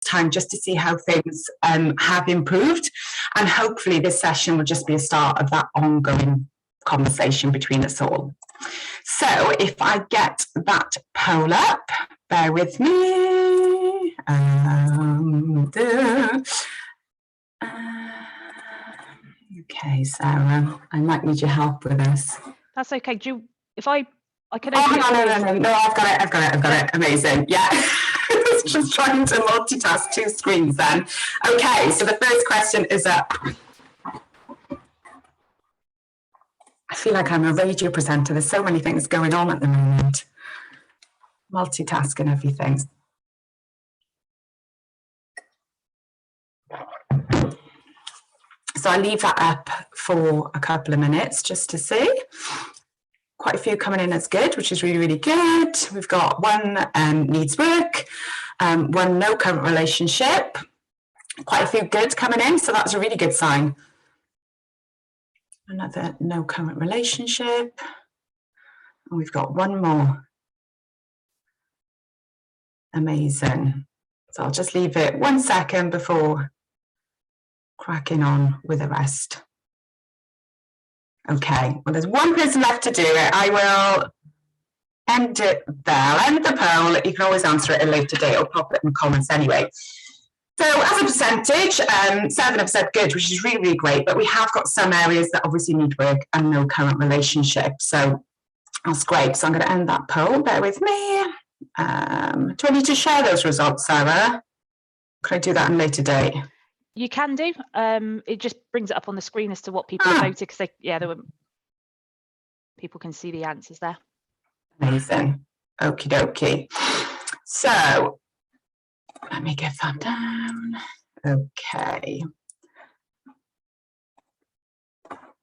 time just to see how things have improved. And hopefully this session will just be a start of that ongoing conversation between us all. So if I get that poll up, bear with me. Okay, Sarah, I might need your help with this. That's okay. Do you, if I can. Oh, no, I've got it. Amazing. Yeah. Just trying to multitask 2 screens then. Okay, so the first question is up. I feel like I'm a radio presenter. There's so many things going on at the moment. Multitasking everything. So I'll leave that up for a couple of minutes just to see. Quite a few coming in as good, which is really, really good. We've got one needs work, one no current relationship. Quite a few good coming in, so that's a really good sign. Another no current relationship. And we've got one more. Amazing. So I'll just leave it 1 second before cracking on with the rest. Okay, well, there's one person left to do it. I will end it there. I'll end the poll. You can always answer it at a later date or pop it in the comments anyway. So as a percentage, 7 have said good, which is really, really great, but we have got some areas that obviously need work and no current relationship. So that's great. So I'm going to end that poll. Bear with me. Do I need to share those results, Sarah? Can I do that at a later date? You can do. It just brings it up on the screen as to what people have voted, because people can see the answers there. Amazing. Okie dokie. So let me get that down. Okay.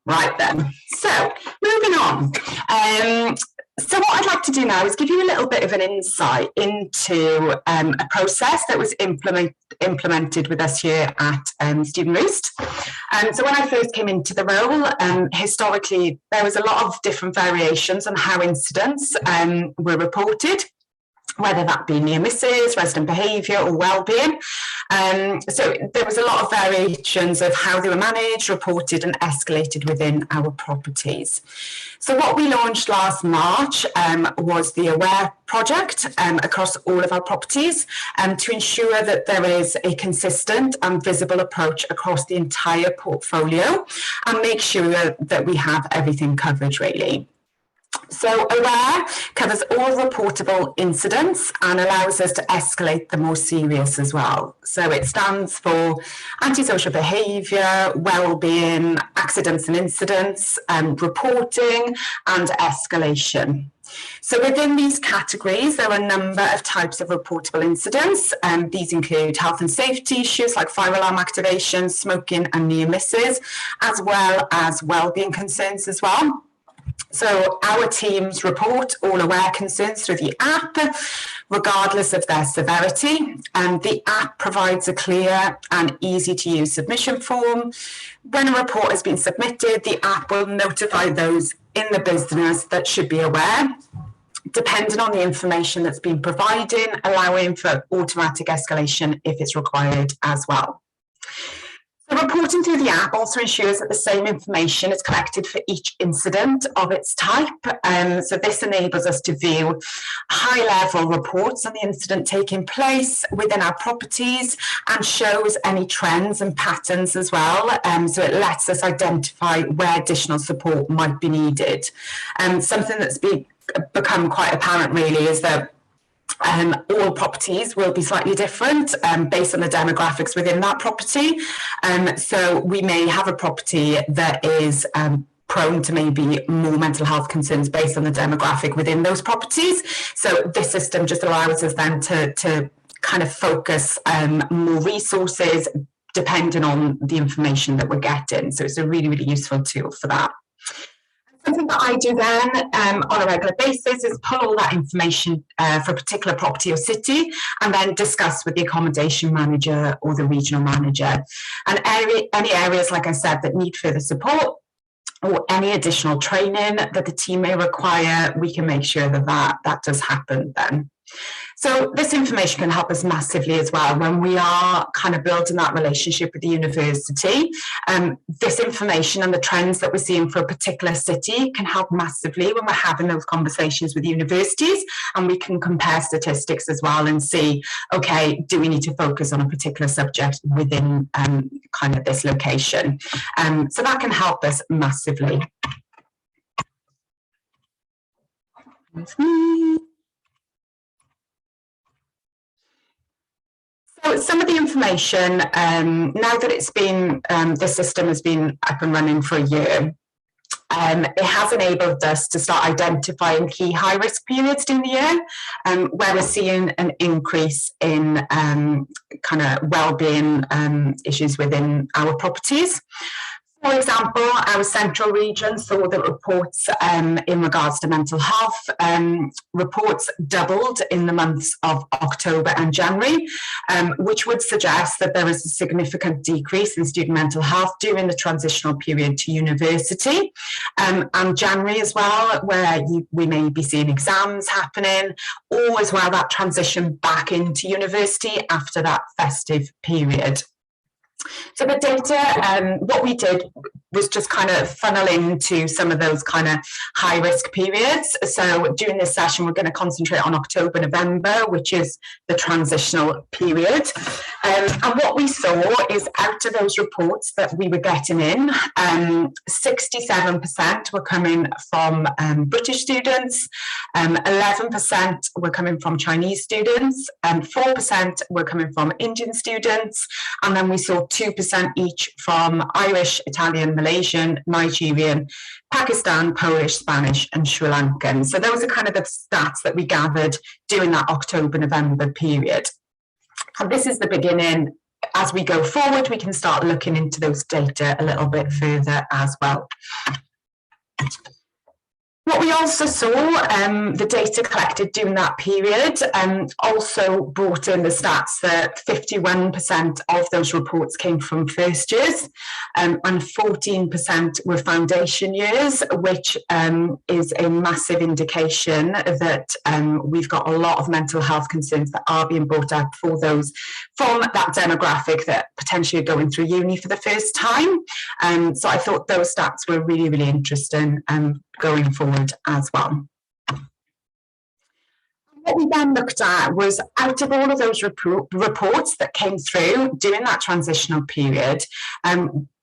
Right then. So moving on. So what I'd like to do now is give you a little bit of an insight into a process that was implemented with us here at Student Roost. So when I first came into the role, historically, there was a lot of different variations on how incidents were reported, whether that be near misses, resident behaviour or wellbeing. So there was a lot of variations of how they were managed, reported and escalated within our properties. So what we launched last March was the Aware project across all of our properties to ensure that there is a consistent and visible approach across the entire portfolio and make sure that we have everything covered really. So Aware covers all reportable incidents and allows us to escalate the more serious as well. So it stands for antisocial behaviour, wellbeing, accidents and incidents, reporting and escalation. So within these categories, there are a number of types of reportable incidents. These include health and safety issues like fire alarm activation, smoking and near misses, as well as wellbeing concerns as well. So our teams report all Aware concerns through the app, regardless of their severity. And the app provides a clear and easy to use submission form. When a report has been submitted, the app will notify those in the business that should be aware, depending on the information that's been provided, allowing for automatic escalation if it's required as well. So reporting through the app also ensures that the same information is collected for each incident of its type. So this enables us to view high-level reports on the incident taking place within our properties and shows any trends and patterns as well. So it lets us identify where additional support might be needed. Something that's become quite apparent really is that all properties will be slightly different based on the demographics within that property. So we may have a property that is prone to maybe more mental health concerns based on the demographic within those properties. So this system just allows us then to kind of focus more resources depending on the information that we're getting. So it's a really, really useful tool for that. Something that I do then on a regular basis is pull all that information for a particular property or city and then discuss with the accommodation manager or the regional manager. And any areas, like I said, that need further support or any additional training that the team may require, we can make sure that that does happen then. So this information can help us massively as well when we are kind of building that relationship with the university. This information and the trends that we're seeing for a particular city can help massively when we're having those conversations with universities, and we can compare statistics as well and see, okay, do we need to focus on a particular subject within kind of this location? So that can help us massively. So some of the information, now that it's been, the system has been up and running for a year, it has enabled us to start identifying key high-risk periods during the year, where we're seeing an increase in kind of well-being issues within our properties. For example, our central region saw the reports in regards to mental health. Reports doubled in the months of October and January, which would suggest that there is a significant decrease in student mental health during the transitional period to university. And January as well, where we may be seeing exams happening, or as well that transition back into university after that festive period. So the data, what we did was just kind of funnel into some of those kind of high risk periods. So during this session, we're going to concentrate on October, November, which is the transitional period. And what we saw is out of those reports that we were getting in, 67% were coming from British students, 11% were coming from Chinese students, 4% were coming from Indian students, and then we saw 2% each from Irish, Italian, Malaysian, Nigerian, Pakistan, Polish, Spanish, and Sri Lankan. So those are kind of the stats that we gathered during that October-November period. And this is the beginning. As we go forward, we can start looking into those data a little bit further as well. What we also saw, the data collected during that period, also brought in the stats that 51% of those reports came from first years, and 14% were foundation years, which is a massive indication that we've got a lot of mental health concerns that are being brought up for those from that demographic that potentially are going through uni for the first time. So I thought those stats were really, really interesting going forward as well. What we then looked at was, out of all of those reports that came through during that transitional period,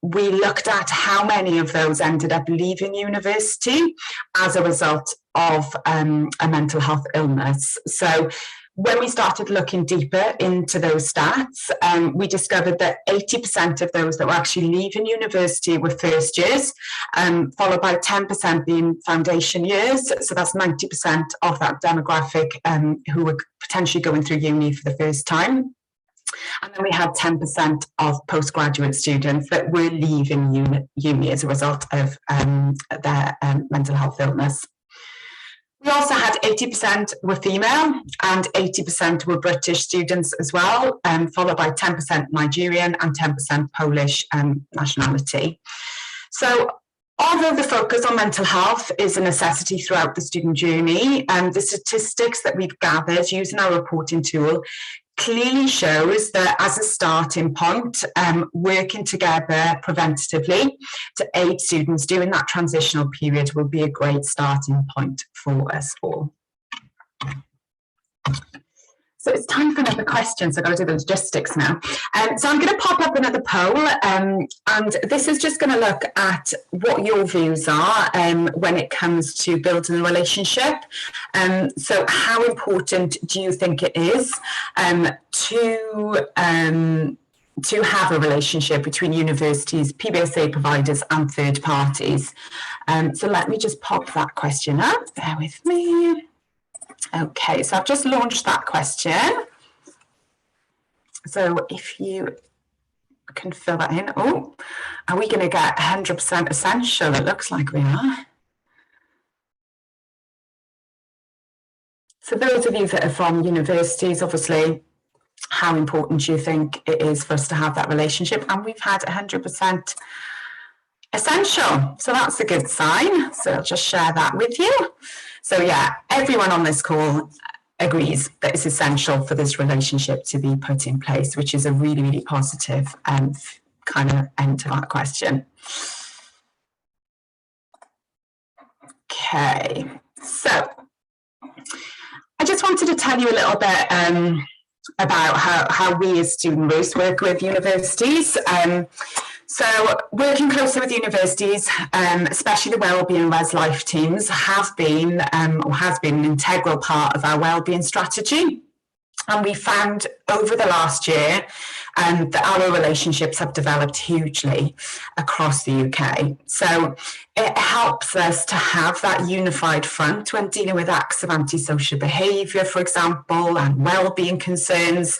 we looked at how many of those ended up leaving university as a result of a mental health illness. So when we started looking deeper into those stats, we discovered that 80% of those that were actually leaving university were first years, followed by 10% being foundation years. So that's 90% of that demographic who were potentially going through uni for the first time. And then we had 10% of postgraduate students that were leaving uni as a result of their mental health illness. We also had 80% were female and 80% were British students as well, followed by 10% Nigerian and 10% Polish nationality. So although the focus on mental health is a necessity throughout the student journey, the statistics that we've gathered using our reporting tool clearly shows that as a starting point, working together preventatively to aid students during that transitional period will be a great starting point for us all. So it's time for another question, so I've got to do the logistics now. So I'm going to pop up another poll, and this is just going to look at what your views are when it comes to building a relationship. So how important do you think it is to have a relationship between universities, PBSA providers and third parties? So let me just pop that question up, bear with me. Okay, so I've just launched that question. So if you can fill that in. Oh, are we going to get 100% essential? It looks like we are. So those of you that are from universities, obviously, how important do you think it is for us to have that relationship? And we've had 100% essential. So that's a good sign. So I'll just share that with you. So yeah, everyone on this call agrees that it's essential for this relationship to be put in place, which is a really, really positive kind of end to that question. Okay, so I just wanted to tell you a little bit about how we as Student Roost work with universities. So working closely with universities, especially the wellbeing and res life teams, have been or has been an integral part of our wellbeing strategy. And we found over the last year that our relationships have developed hugely across the UK. So it helps us to have that unified front when dealing with acts of antisocial behaviour, for example, and wellbeing concerns.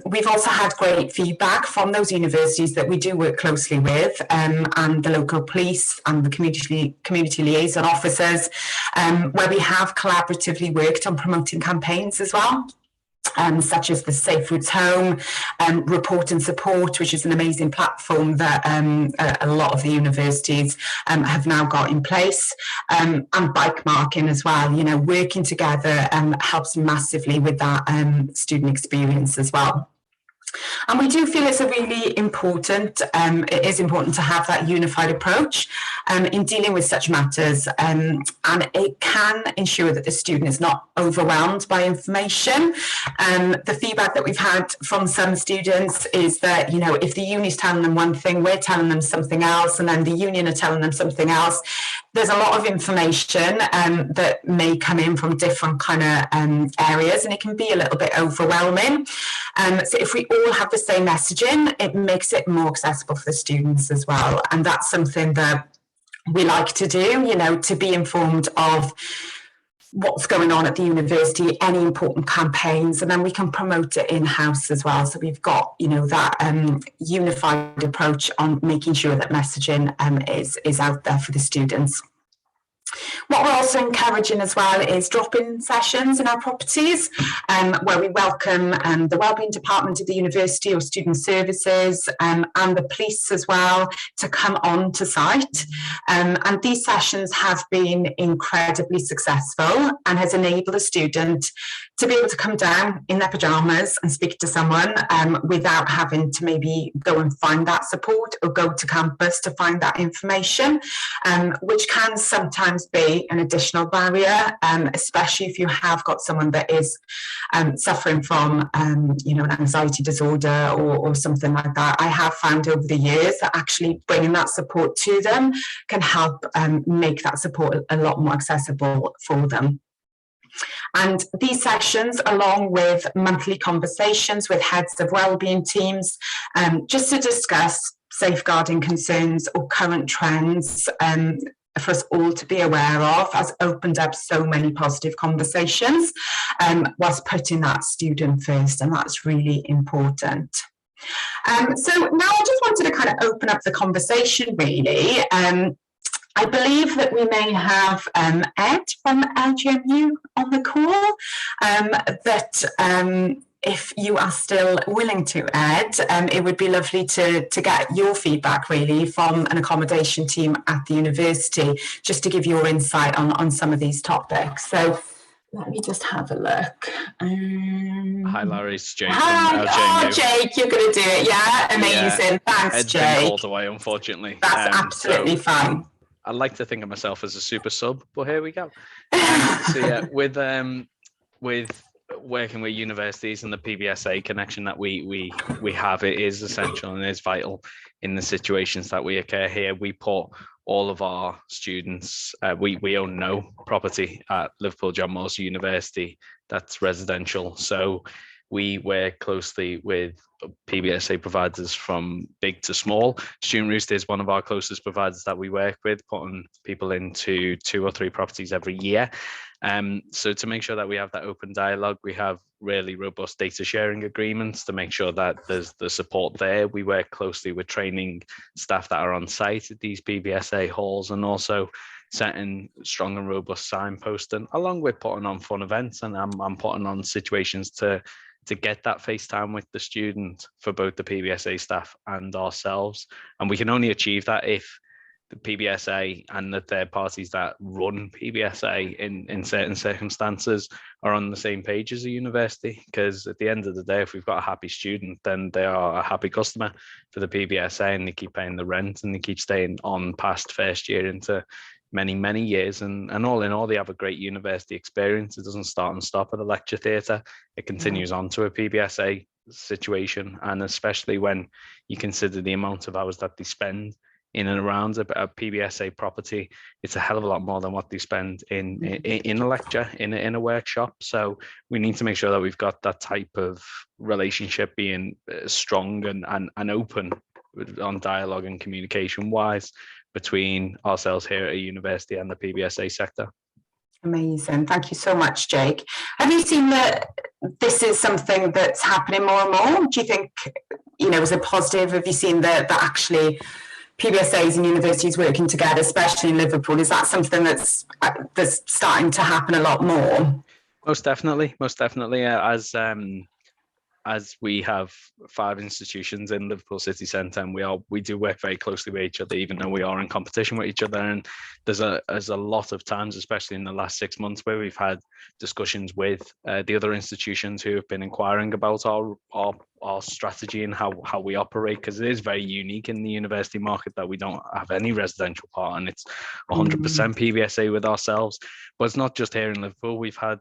We've also had great feedback from those universities that we do work closely with, and the local police and the community liaison officers, where we have collaboratively worked on promoting campaigns as well. Such as the Safe Routes Home, Report and Support, which is an amazing platform that a lot of the universities have now got in place, and bike marking as well. You know, working together helps massively with that student experience as well. And we do feel it's a really important, it is important to have that unified approach in dealing with such matters, and it can ensure that the student is not overwhelmed by information. The feedback that we've had from some students is that, you know, if the uni's telling them one thing, we're telling them something else, and then the union are telling them something else. There's a lot of information that may come in from different kind of areas, and it can be a little bit overwhelming. So if we all have the same messaging, it makes it more accessible for the students as well. And that's something that we like to do, you know, to be informed of what's going on at the university, any important campaigns, and then we can promote it in-house as well. So we've got, you know, that unified approach on making sure that messaging is out there for the students. What we're also encouraging as well is drop-in sessions in our properties, where we welcome the wellbeing department of the university or student services and the police as well to come on to site. And these sessions have been incredibly successful and has enabled a student to be able to come down in their pyjamas and speak to someone without having to maybe go and find that support or go to campus to find that information, which can sometimes be an additional barrier, especially if you have got someone that is suffering from, you know, an anxiety disorder or something like that. I have found over the years that actually bringing that support to them can help make that support a lot more accessible for them. And these sessions, along with monthly conversations with heads of wellbeing teams, just to discuss safeguarding concerns or current trends for us all to be aware of, has opened up so many positive conversations whilst putting that student first, and that's really important. So now I just wanted to kind of open up the conversation really. I believe that we may have Ed from LGMU on the call, if you are still willing to, Ed, it would be lovely to get your feedback really from an accommodation team at the university, just to give your insight on some of these topics. So let me just have a look. Hi, Larry. It's Jake hi, from LGMU. Oh, Jake, you're going to do it, yeah? Amazing. Yeah. Thanks, Ed's Jake. been called away, unfortunately. That's absolutely fine. I like to think of myself as a super sub, but here we go. So yeah, with working with universities and the PBSA connection that we have, it is essential and is vital in the situations that we occur here. We put all of our students, we own no property at Liverpool John Moores University that's residential. So we work closely with PBSA providers from big to small. Student Roost is one of our closest providers that we work with, putting people into 2 or 3 properties every year. So to make sure that we have that open dialogue, we have really robust data sharing agreements to make sure that there's the support there. We work closely with training staff that are on site at these PBSA halls, and also setting strong and robust signposting, along with putting on fun events. And I'm putting on situations to get that FaceTime with the student for both the PBSA staff and ourselves. And we can only achieve that if the PBSA and the third parties that run PBSA in certain circumstances are on the same page as a university, because at the end of the day, if we've got a happy student, then they are a happy customer for the PBSA, and they keep paying the rent and they keep staying on past first year into many years, and all in all, they have a great university experience. It doesn't start and stop at a lecture theatre. It continues on to a PBSA situation, and especially when you consider the amount of hours that they spend in and around a PBSA property, it's a hell of a lot more than what they spend in a lecture, in a workshop. So we need to make sure that we've got that type of relationship being strong and open on dialogue and communication wise between ourselves here at a university and the PBSA sector. Amazing. Thank you so much, Jake. Have you seen that this is something that's happening more and more? Do you think, is it positive? Have you seen that actually PBSAs and universities working together, especially in Liverpool? Is that something that's starting to happen a lot more? Most definitely. As we have 5 institutions in Liverpool city centre, and we do work very closely with each other, even though we are in competition with each other. And there's a lot of times, especially in the last 6 months, where we've had discussions with the other institutions who have been inquiring about our strategy and how we operate, because it is very unique in the university market that we don't have any residential part, and it's 100% PBSA with ourselves. But it's not just here in Liverpool. We've had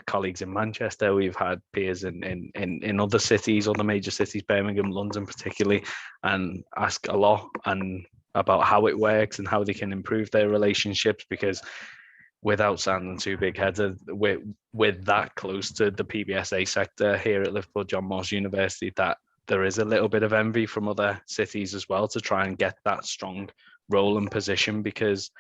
colleagues in Manchester, we've had peers in other cities, other major cities, Birmingham, London particularly, and ask a lot and about how it works and how they can improve their relationships, because without sounding too big-headed, we're that close to the PBSA sector here at Liverpool John Moores University that there is a little bit of envy from other cities as well to try and get that strong role and position, because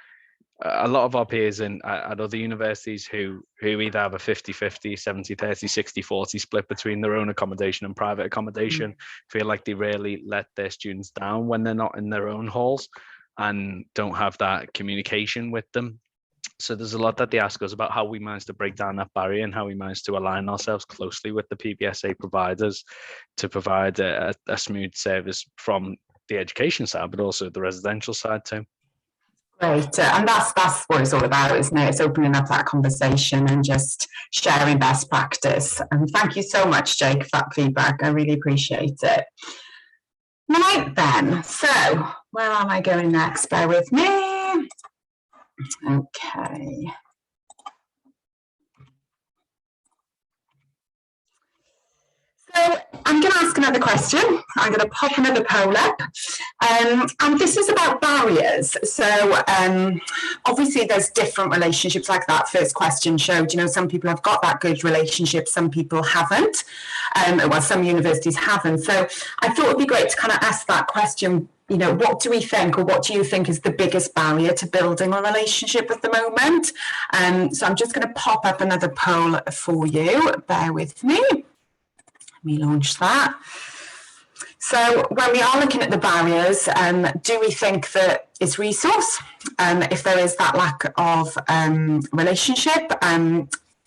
a lot of our peers at other universities who either have a 50-50, 70-30, 60-40 split between their own accommodation and private accommodation feel like they rarely let their students down when they're not in their own halls and don't have that communication with them. So there's a lot that they ask us about how we manage to break down that barrier and how we manage to align ourselves closely with the PBSA providers to provide a smooth service from the education side, but also the residential side too. Great, and that's what it's all about, isn't it? It's opening up that conversation and just sharing best practice. And thank you so much, Jake, for that feedback. I really appreciate it. Right then, so where am I going next? Bear with me. Okay. So I'm going to ask another question. I'm going to pop another poll up. And this is about barriers. So obviously there's different relationships, like that first question showed. Some people have got that good relationship, some people haven't. Well, some universities haven't. So I thought it'd be great to kind of ask that question. What do we think, or what do you think is the biggest barrier to building a relationship at the moment? So I'm just going to pop up another poll for you. Bear with me. Let me launch that. So when we are looking at the barriers, do we think that it's resource? If there is that lack of relationship,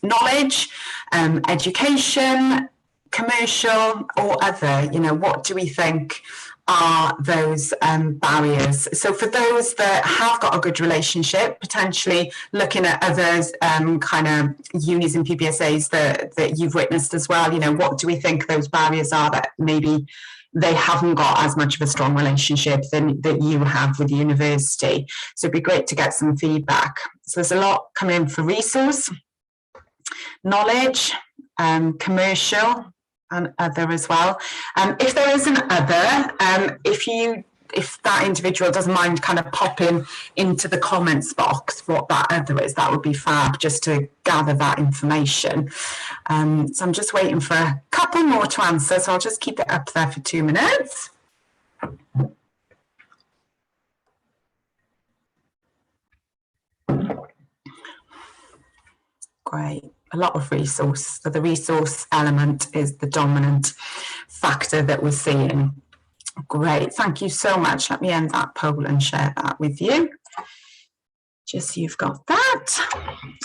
knowledge, education, commercial or other, what do we think are those barriers? So for those that have got a good relationship, potentially looking at others kind of unis and PBSAs that you've witnessed as well, what do we think those barriers are that maybe they haven't got as much of a strong relationship that you have with the university? So it'd be great to get some feedback. So there's a lot coming in for resource, knowledge, commercial, and other as well. If there is an other, if that individual doesn't mind kind of popping into the comments box what that other is, that would be fab, just to gather that information. So I'm just waiting for a couple more to answer, so I'll just keep it up there for 2 minutes. Great. A lot of resource. So the resource element is the dominant factor that we're seeing. Great. Thank you so much. Let me end that poll and share that with you. Just so you've got that.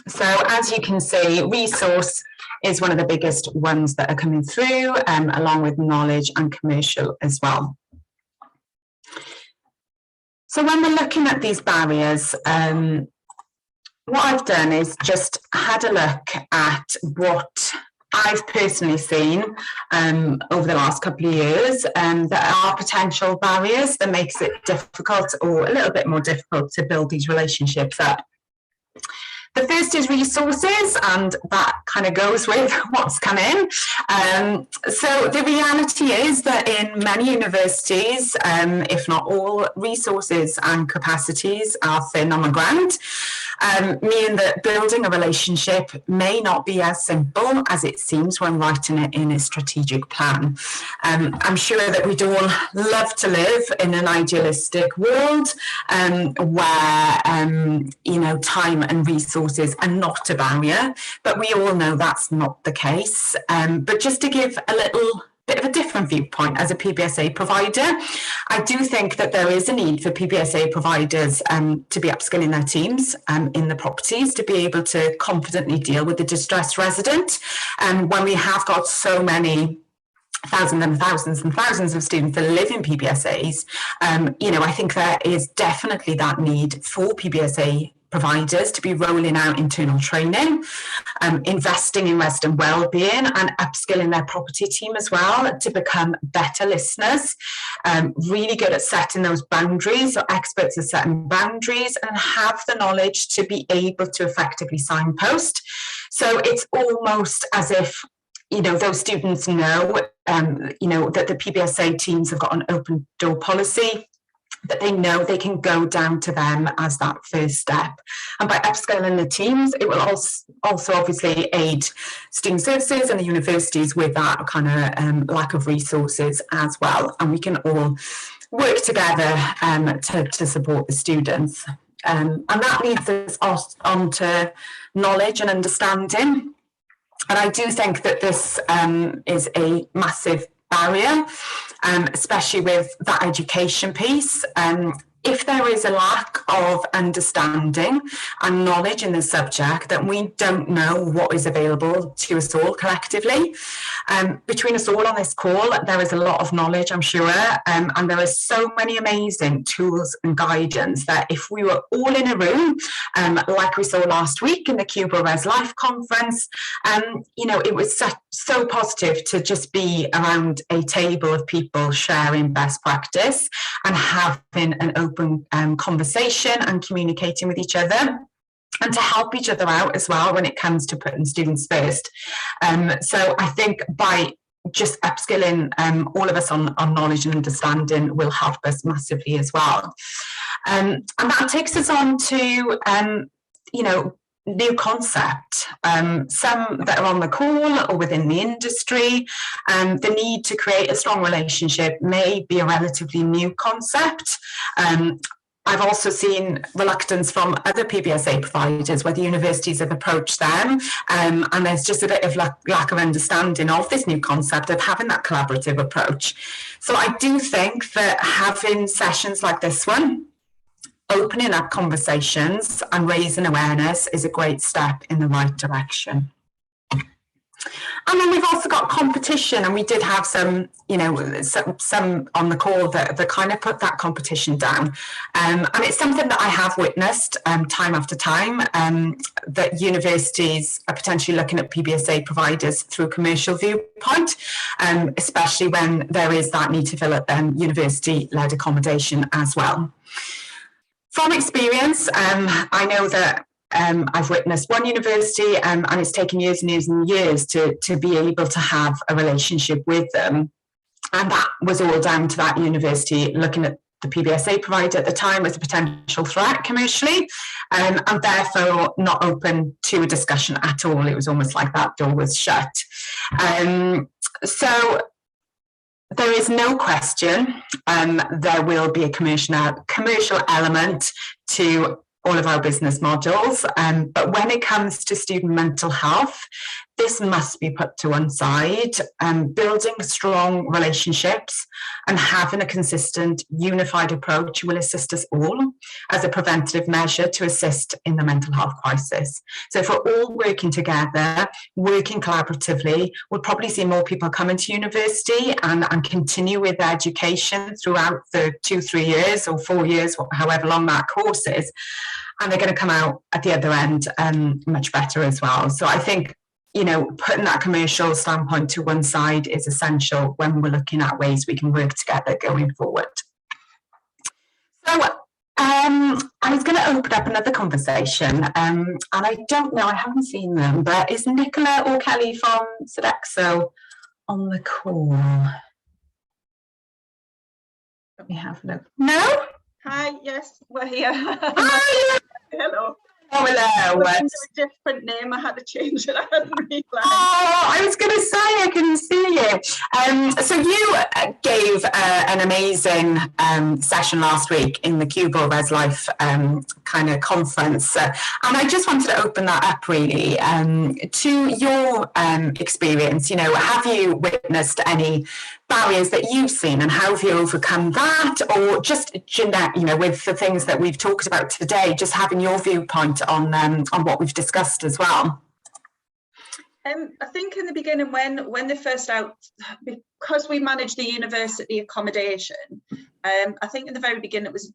So as you can see, resource is one of the biggest ones that are coming through, along with knowledge and commercial as well. So when we're looking at these barriers, what I've done is just had a look at what I've personally seen over the last couple of years that are potential barriers that makes it difficult or a little bit more difficult to build these relationships up. The first is resources, and that kind of goes with what's come in. So the reality is that in many universities, if not all, resources and capacities are thin on the ground, meaning that building a relationship may not be as simple as it seems when writing it in a strategic plan. I'm sure that we'd all love to live in an idealistic world where, time and resources are not a barrier, but we all know that's not the case. But just to give a little bit of a different viewpoint as a PBSA provider, I do think that there is a need for PBSA providers to be upskilling their teams in the properties to be able to confidently deal with the distressed resident. When we have got so many thousands and thousands and thousands of students that live in PBSAs, I think there is definitely that need for PBSA providers to be rolling out internal training, investing in resident wellbeing and upskilling their property team as well to become better listeners, really good at setting those boundaries, or experts at setting boundaries, and have the knowledge to be able to effectively signpost. So it's almost as if those students know, that the PBSA teams have got an open door policy, that they know they can go down to them as that first step. And by upskilling the teams, it will also obviously aid student services and the universities with that kind of lack of resources as well. And we can all work together to support the students. And that leads us on to knowledge and understanding. And I do think that this is a massive barrier, especially with that education piece. If there is a lack of understanding and knowledge in the subject, then we don't know what is available to us all collectively. Between us all on this call, there is a lot of knowledge, I'm sure, and there are so many amazing tools and guidance that if we were all in a room, like we saw last week in the Cuba Res Life conference, it was so positive to just be around a table of people sharing best practice and having an open conversation and communicating with each other, and to help each other out as well when it comes to putting students first. So I think by just upskilling all of us on knowledge and understanding will help us massively as well. And that takes us on to, new concept. Some that are on the call or within the industry, the need to create a strong relationship may be a relatively new concept. I've also seen reluctance from other PBSA providers where the universities have approached them, and there's just a bit of lack of understanding of this new concept of having that collaborative approach. So I do think that having sessions like this one, opening up conversations and raising awareness, is a great step in the right direction. And then we've also got competition, and we did have some on the call that kind of put that competition down. And it's something that I have witnessed time after time, that universities are potentially looking at PBSA providers through a commercial viewpoint, especially when there is that need to fill up university-led accommodation as well. From experience, I know that I've witnessed one university, and it's taken years and years and years to be able to have a relationship with them. And that was all down to that university looking at the PBSA provider at the time as a potential threat commercially, and therefore not open to a discussion at all. It was almost like that door was shut. So there is no question there will be a commercial element to all of our business models. But when it comes to student mental health, this must be put to one side. Building strong relationships and having a consistent, unified approach will assist us all as a preventative measure to assist in the mental health crisis. So if we're all working together, working collaboratively, we'll probably see more people come into university and continue with their education throughout the 2-3 years or 4 years, however long that course is. And they're going to come out at the other end much better as well. So I think, putting that commercial standpoint to one side is essential when we're looking at ways we can work together going forward. So I was going to open up another conversation, and I don't know, I haven't seen them, but is Nicola or Kelly from Sodexo on the call? Let me have a look. No? Hi, yes, we're here. Hi. Hello. Oh, hello. A different name, I had to change it. I hadn't realised. Oh, I was going to say I couldn't see you. So you gave an amazing session last week in the Cuba Res Life kind of conference, and I just wanted to open that up really to your experience. Have you witnessed any barriers that you've seen, and how have you overcome that? Or just, with the things that we've talked about today, just having your viewpoint on what we've discussed as well. I think in the beginning, when they first out, because we managed the university accommodation, I think in the very beginning it was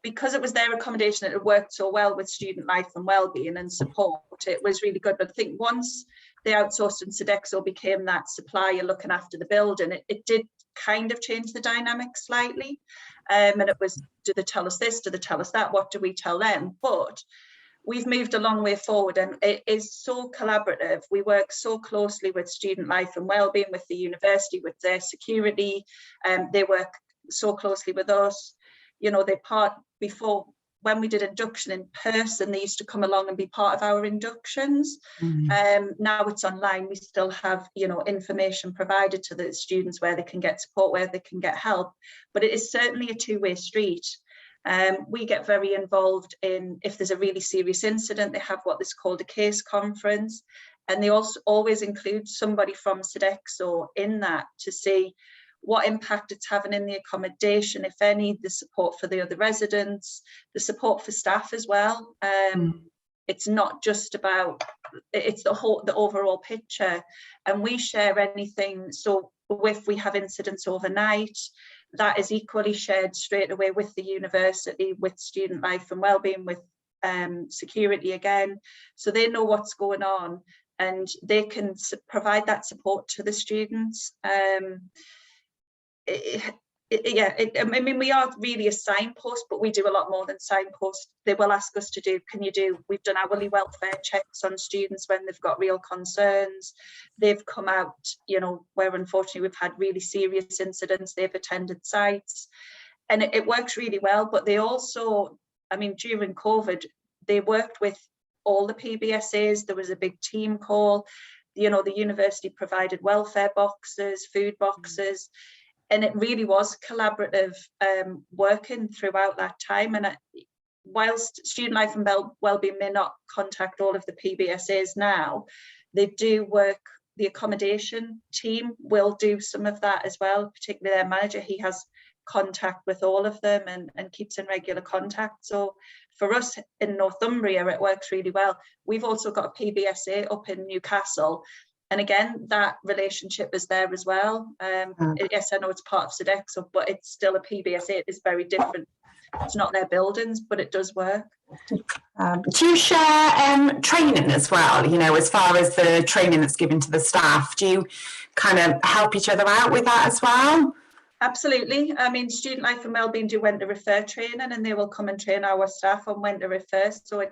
because it was their accommodation, it worked so well with student life and well-being and support. It was really good. But I think once they outsourced and Sodexo became that supplier looking after the building, it did kind of change the dynamic slightly. And it was, do they tell us this? Do they tell us that? What do we tell them? But we've moved a long way forward, and it is so collaborative. We work so closely with student life and wellbeing, with the university, with their security. They work so closely with us. Before, when we did induction in person, they used to come along and be part of our inductions. Now it's online. We still have, information provided to the students where they can get support, where they can get help. But it is certainly a two-way street. We get very involved in, if there's a really serious incident, they have what is called a case conference, and they also always include somebody from Sodexo in that to see what impact it's having in the accommodation, if any, the support for the other residents, the support for staff as well. It's not just about, it's the overall picture, and we share anything. So if we have incidents overnight, that is equally shared straight away with the university, with student life and wellbeing, with security again, so they know what's going on and they can provide that support to the students. We are really a signpost, but we do a lot more than signpost. They will ask us to do, we've done hourly welfare checks on students when they've got real concerns. They've come out, where unfortunately we've had really serious incidents. They've attended sites, and it works really well. But they also, during COVID, they worked with all the PBSAs. There was a big team call. The university provided welfare boxes, food boxes. And it really was collaborative working throughout that time. And whilst student life and wellbeing may not contact all of the PBSAs now, they do work, the accommodation team will do some of that as well, particularly their manager. He has contact with all of them and keeps in regular contact. So for us in Northumbria, it works really well. We've also got a PBSA up in Newcastle. And again, that relationship is there as well. Yes, I know it's part of Sodexo, but it's still a PBSA. It is very different. It's not their buildings, but it does work. Do you share training as well? As far as the training that's given to the staff, do you kind of help each other out with that as well? Absolutely. Student life and wellbeing do when to refer training, and they will come and train our staff on when to refer. So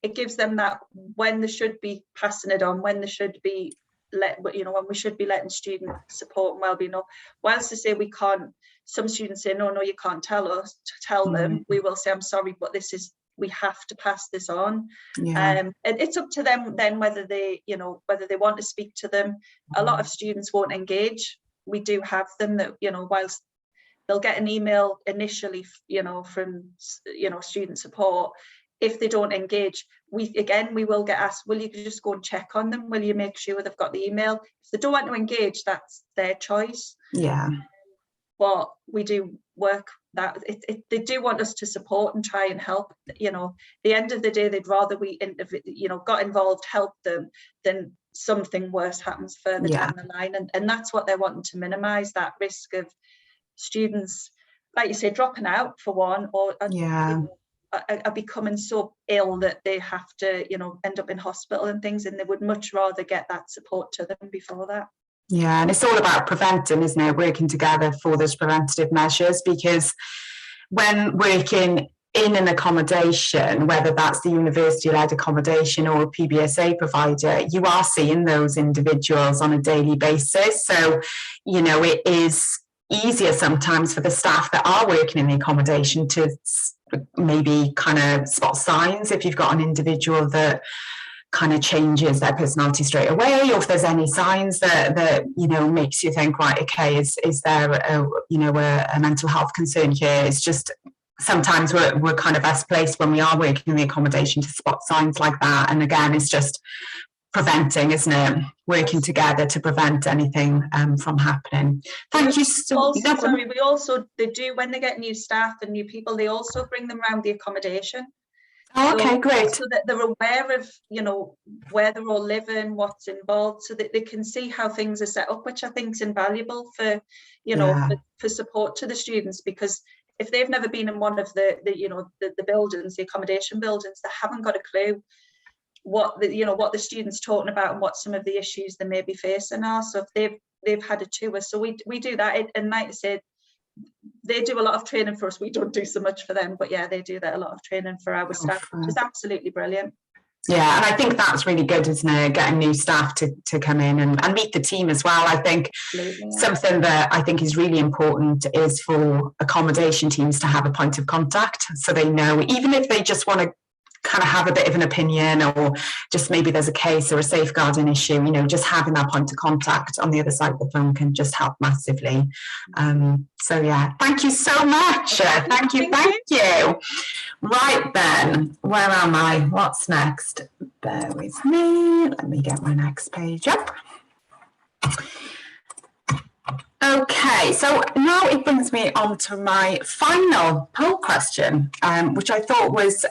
it gives them that when they should be passing it on, when they should be when we should be letting student support and wellbeing know. Whilst they say we can't, some students say no, you can't tell them. We will say, I'm sorry, but we have to pass this on. It's up to them then whether they want to speak to them. A lot of students won't engage. We do have them that, whilst they'll get an email initially, from, student support. If they don't engage, we will get asked, will you just go and check on them? Will you make sure they've got the email? If they don't want to engage, that's their choice. Yeah. But we do work that they do want us to support and try and help. The end of the day, they'd rather we got involved, helped them, than something worse happens further down the line. And that's what they're wanting to minimize, that risk of students, like you say, dropping out for one, or are becoming so ill that they have to end up in hospital and things, and they would much rather get that support to them before that. Yeah, and it's all about preventing, isn't it? Working together for those preventative measures, because when working in an accommodation, whether that's the university-led accommodation or a PBSA provider, you are seeing those individuals on a daily basis. So, it is easier sometimes for the staff that are working in the accommodation to maybe kind of spot signs if you've got an individual that kind of changes their personality straight away, or if there's any signs that makes you think, right, okay, is there a mental health concern here? It's just sometimes we're kind of best placed when we are working in the accommodation to spot signs like that. And again, it's just preventing, isn't it? Working together to prevent anything from happening. Thank you so much. They do, when they get new staff and new people, they also bring them around the accommodation. Oh, okay, great. So that they're aware of, where they're all living, what's involved, so that they can see how things are set up, which I think is invaluable for, for support to the students, because if they've never been in one of the buildings, the accommodation buildings, they haven't got a clue what the students talking about and what some of the issues they may be facing are. So if they've had a tour, so we do that. And like I said, they do a lot of training for us. We don't do so much for them, but they do that, a lot of training for our staff, which is absolutely brilliant. Yeah, and I think that's really good, isn't it? Getting new staff to come in and meet the team as well. I think something that I think is really important is for accommodation teams to have a point of contact, so they know, even if they just want to kind of have a bit of an opinion, or just maybe there's a case or a safeguarding issue, just having that point of contact on the other side of the phone can just help massively. So thank you so much. Thank you. Right then, where am I? What's next? Bear with me. Let me get my next page up. Okay, so now it brings me on to my final poll question, which I thought was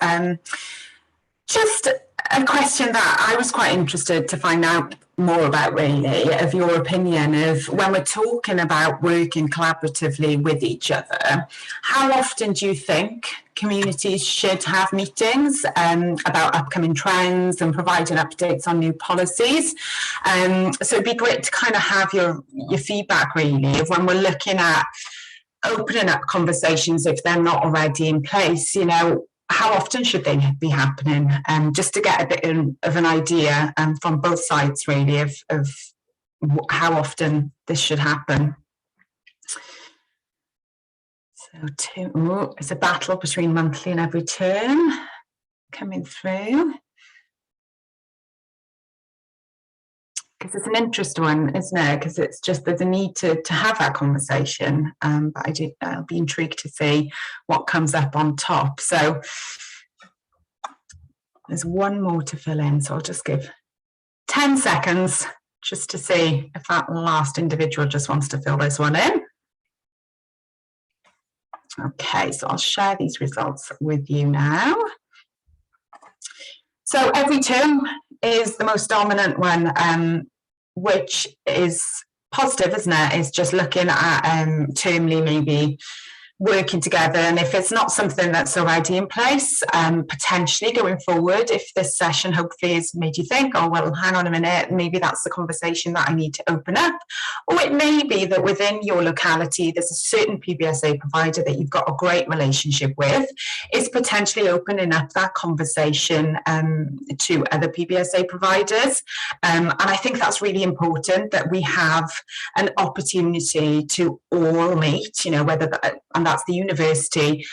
just a question that I was quite interested to find out more about, really, of your opinion of, when we're talking about working collaboratively with each other, how often do you think communities should have meetings about upcoming trends and providing updates on new policies? So it'd be great to kind of have your feedback, really, of when we're looking at opening up conversations, if they're not already in place, how often should they be happening? Just to get a bit of an idea from both sides, really, of how often this should happen. So it's a battle between monthly and every term coming through. Because it's an interesting one, isn't it? Because it's just, there's a need to have that conversation. But I'll be intrigued to see what comes up on top. So there's one more to fill in. So I'll just give 10 seconds just to see if that last individual just wants to fill this one in. Okay, so I'll share these results with you now. So every term is the most dominant one, which is positive, isn't it? It's just looking at termly maybe working together, and if it's not something that's already in place, potentially going forward, if this session hopefully has made you think, oh well, hang on a minute, maybe that's the conversation that I need to open up. Or it may be that within your locality there's a certain PBSA provider that you've got a great relationship with, is potentially opening up that conversation to other PBSA providers. And I think that's really important, that we have an opportunity to all meet, whether and that's the university,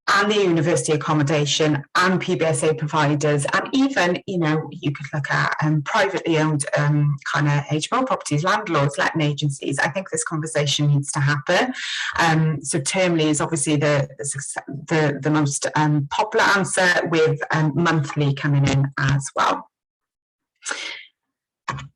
and the university accommodation and PBSA providers, and even, you know, you could look at privately owned kind of HMO properties, landlords, letting agencies. I think this conversation needs to happen. So termly is obviously the most popular answer, with monthly coming in as well.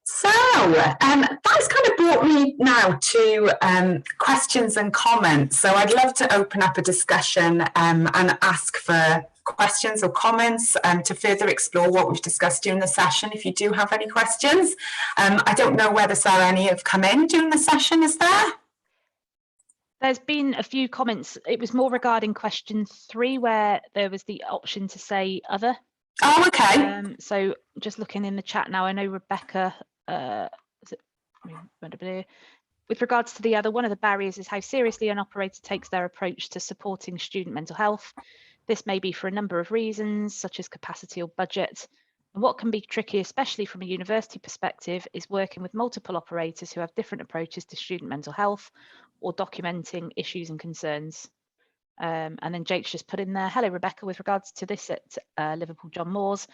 So that's kind of brought me now to questions and comments. So I'd love to open up a discussion and ask for questions or comments to further explore what we've discussed during the session. If you do have any questions, I don't know whether, Sarah, any have come in during the session, is there? There's been a few comments. It was more regarding question 3, where there was the option to say other. Oh, okay. So just looking in the chat now, I know Rebecca, with regards to the other, one of the barriers is how seriously an operator takes their approach to supporting student mental health. This may be for a number of reasons, such as capacity or budget. And what can be tricky, especially from a university perspective, is working with multiple operators who have different approaches to student mental health or documenting issues and concerns. And then Jake's just put in there, hello, Rebecca, with regards to this at Liverpool John Moores,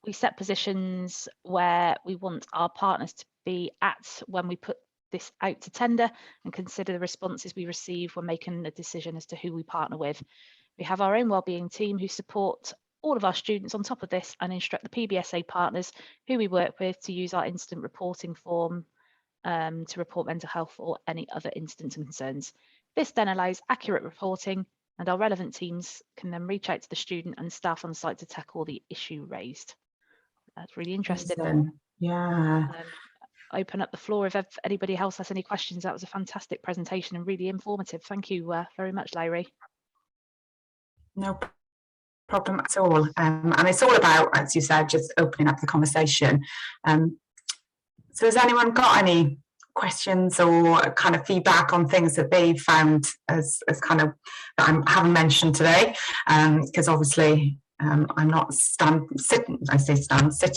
we set positions where we want our partners to be at when we put this out to tender and consider the responses we receive when making a decision as to who we partner with. We have our own wellbeing team who support all of our students on top of this and instruct the PBSA partners who we work with to use our incident reporting form to report mental health or any other incidents and concerns. This then allows accurate reporting, and our relevant teams can then reach out to the student and staff on site to tackle the issue raised. That's really interesting. Yeah. Open up the floor if anybody else has any questions. That was a fantastic presentation and really informative. Thank you very much, Larry. No problem at all. And it's all about, as you said, just opening up the conversation. So has anyone got any questions or kind of feedback on things that they found as kind of that I haven't mentioned today? Because obviously I'm not sitting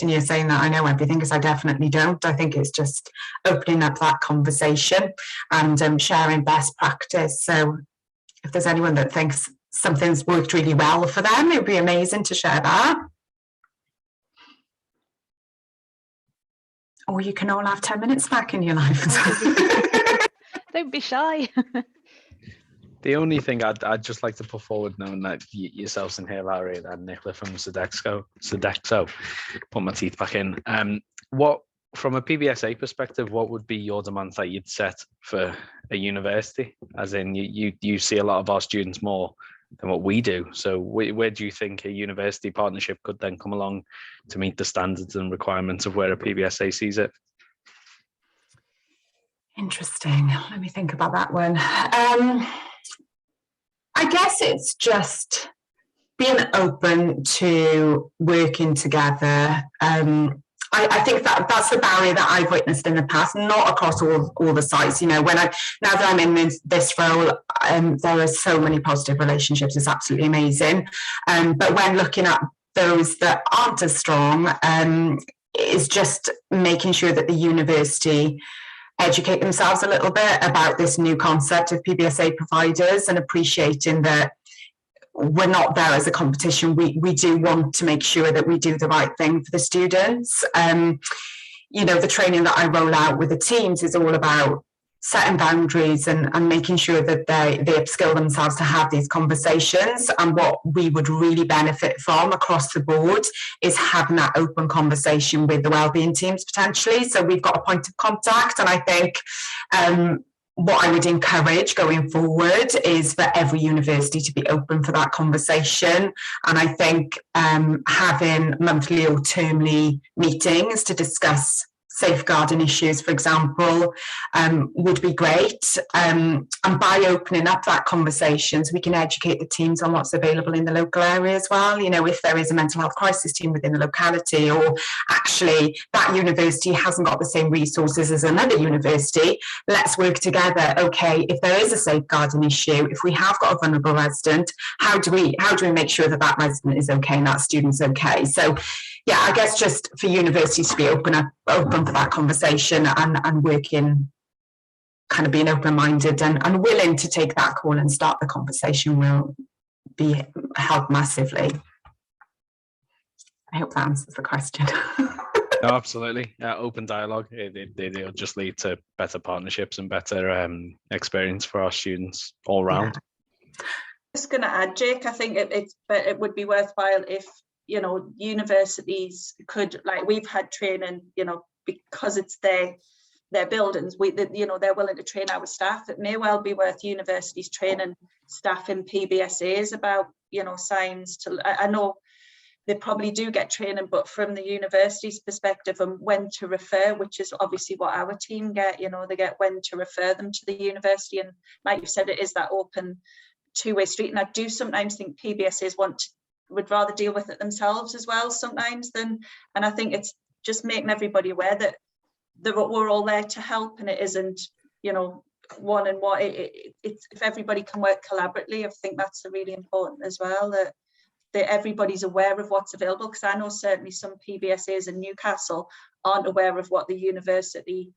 here saying that I know everything, because I definitely don't. I think it's just opening up that conversation and sharing best practice. So if there's anyone that thinks something's worked really well for them, it would be amazing to share that. Or you can all have 10 minutes back in your life. Don't be shy. The only thing I'd just like to put forward, knowing that yourselves in here, Larry, and Nicola from Sodexo, put my teeth back in. What, from a PBSA perspective, what would be your demands that you'd set for a university? As in, you see a lot of our students more than what we do. So where do you think a university partnership could then come along to meet the standards and requirements of where a PBSA sees it? Interesting. Let me think about that one. I guess it's just being open to working together. I think that's the barrier that I've witnessed in the past, not across all the sites. You know, now that I'm in this role, there are so many positive relationships. It's absolutely amazing. But when looking at those that aren't as strong, is just making sure that the university educate themselves a little bit about this new concept of PBSA providers, and appreciating that we're not there as a competition. We do want to make sure that we do the right thing for the students. You know, the training that I roll out with the teams is all about setting boundaries and making sure that they upskill themselves to have these conversations. And what we would really benefit from across the board is having that open conversation with the wellbeing teams potentially. So we've got a point of contact, and I think what I would encourage going forward is for every university to be open for that conversation. And I think having monthly or termly meetings to discuss safeguarding issues, for example, would be great. And by opening up that conversation, so we can educate the teams on what's available in the local area as well. You know, if there is a mental health crisis team within the locality, or actually that university hasn't got the same resources as another university, let's work together. Okay, if there is a safeguarding issue, if we have got a vulnerable resident, how do we make sure that resident is okay and that student's okay? So yeah, I guess just for universities to be open for that conversation and working, kind of being open-minded and willing to take that call and start the conversation will be helped massively. I hope that answers the question. No, absolutely. Open dialogue, they'll just lead to better partnerships and better experience for our students all round. Yeah. Just going to add, Jake, I think it would be worthwhile if, you know, universities could, like, we've had training, you know, because it's their buildings, you know, they're willing to train our staff. It may well be worth universities training staff in PBSAs about, you know, signs to, I know they probably do get training, but from the university's perspective and when to refer, which is obviously what our team get, you know, they get when to refer them to the university. And like you said, it is that open two-way street. And I do sometimes think PBSAs would rather deal with it themselves as well sometimes and I think it's just making everybody aware that we're all there to help, and it isn't, you know, one and one. It's if everybody can work collaboratively, I think that's really important as well, that everybody's aware of what's available, because I know certainly some PBSAs in Newcastle aren't aware of what the university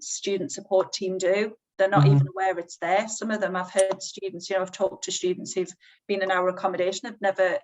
student support team do. They're not even aware it's there. Some of them, I've heard students, you know, I've talked to students who've been in our accommodation, have never,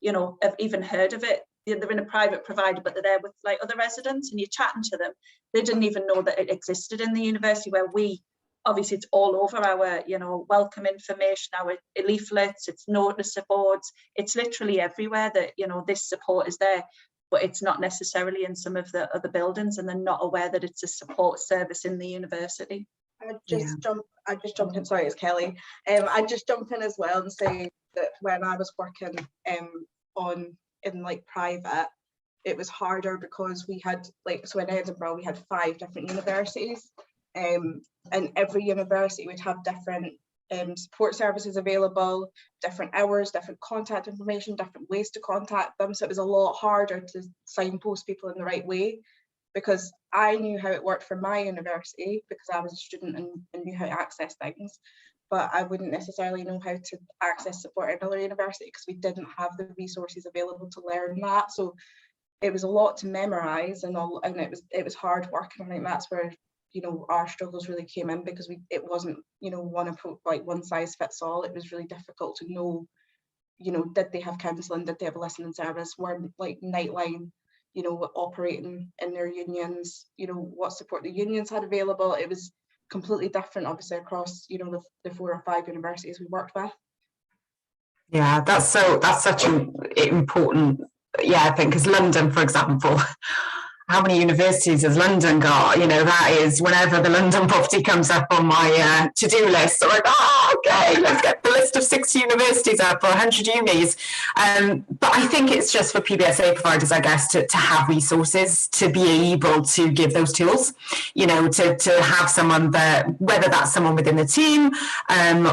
you know, have even heard of it. They're in a private provider, but they're there with like other residents, and you're chatting to them. They didn't even know that it existed in the university, where we, obviously it's all over our, you know, welcome information, our leaflets, it's notice boards, it's literally everywhere that, you know, this support is there, but it's not necessarily in some of the other buildings, and they're not aware that it's a support service in the university. I just jump in, sorry, it's Kelly. I just jump in as well and say that when I was working in like private, it was harder because we had, like, so in Edinburgh we had 5 different universities, and every university would have different support services available, different hours, different contact information, different ways to contact them. So it was a lot harder to signpost people in the right way, because I knew how it worked for my university because I was a student and knew how to access things, but I wouldn't necessarily know how to access support in another university because we didn't have the resources available to learn that. So it was a lot to memorize, and it was hard work, and I think that's where, you know, our struggles really came in, because it wasn't, you know, one size fits all. It was really difficult to know, you know, did they have counselling, did they have a listening service, were like Nightline, you know, operating in their unions, you know, what support the unions had available. It was completely different, obviously, across, you know, the 4 or 5 universities we worked with. Yeah, that's such an important, yeah, I think, because London, for example, how many universities has London got? You know, that is, whenever the London property comes up on my to-do list, I'm like, okay, let's get the list of 6 universities up, or 100 unis. But I think it's just for PBSA providers, I guess, to have resources to be able to give those tools, you know, to have someone that, whether that's someone within the team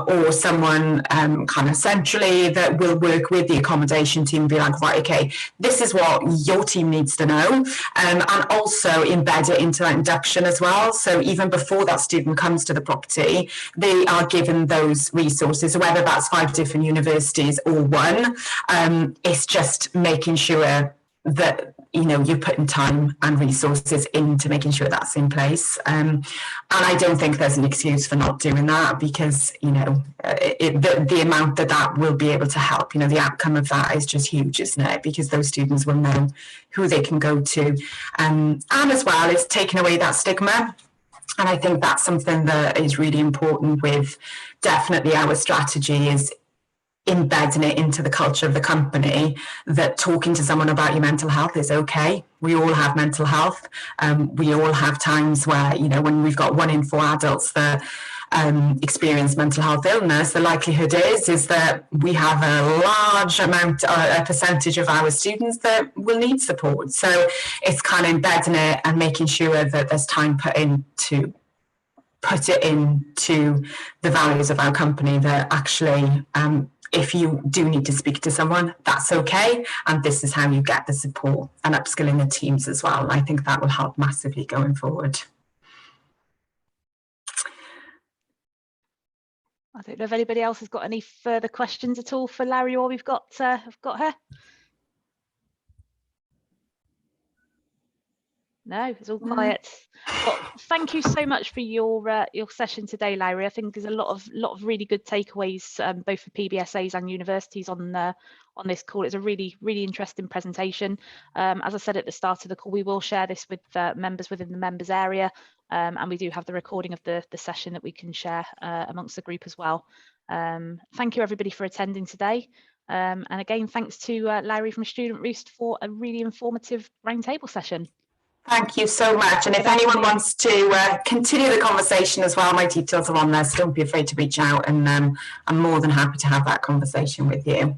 or someone kind of centrally, that will work with the accommodation team and be like, right, okay, this is what your team needs to know. And also embed it into that induction as well. So even before that student comes to the property, they are given those resources, whether that's 5 different universities or 1. It's just making sure that, you know, you're putting time and resources into making sure that's in place. And I don't think there's an excuse for not doing that, because, you know, the amount that will be able to help, you know, the outcome of that is just huge, isn't it? Because those students will know who they can go to. And as well, it's taking away that stigma. And I think that's something that is really important with definitely our strategy, is embedding it into the culture of the company, that talking to someone about your mental health is okay. We all have mental health. We all have times where, you know, when we've got 1 in 4 adults that experience mental health illness, the likelihood is that we have a large amount, a percentage of our students that will need support. So it's kind of embedding it and making sure that there's time put into the values of our company, that actually if you do need to speak to someone, that's okay, and this is how you get the support, and upskilling the teams as well. I think that will help massively going forward. I don't know if anybody else has got any further questions at all for Larry, or we've got her. No, it's all quiet. Well, thank you so much for your session today, Larry. I think there's a lot of really good takeaways, both for PBSAs and universities on this call. It's a really interesting presentation. As I said at the start of the call, we will share this with members within the members area, and we do have the recording of the session that we can share amongst the group as well. Thank you everybody for attending today. And again, thanks to Larry from Student Roost for a really informative roundtable session. Thank you so much. And if anyone wants to continue the conversation as well, my details are on there, so don't be afraid to reach out, and I'm more than happy to have that conversation with you.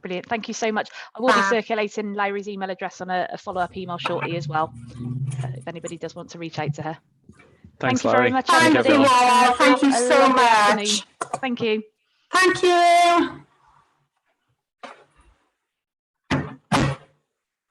Brilliant. Thank you so much. I will be circulating Larry's email address on a follow-up email shortly as well, if anybody does want to reach out to her. Thanks, Thank you Larry. very much, Thank everybody. you all. Thank you so much. Thank you. Thank you.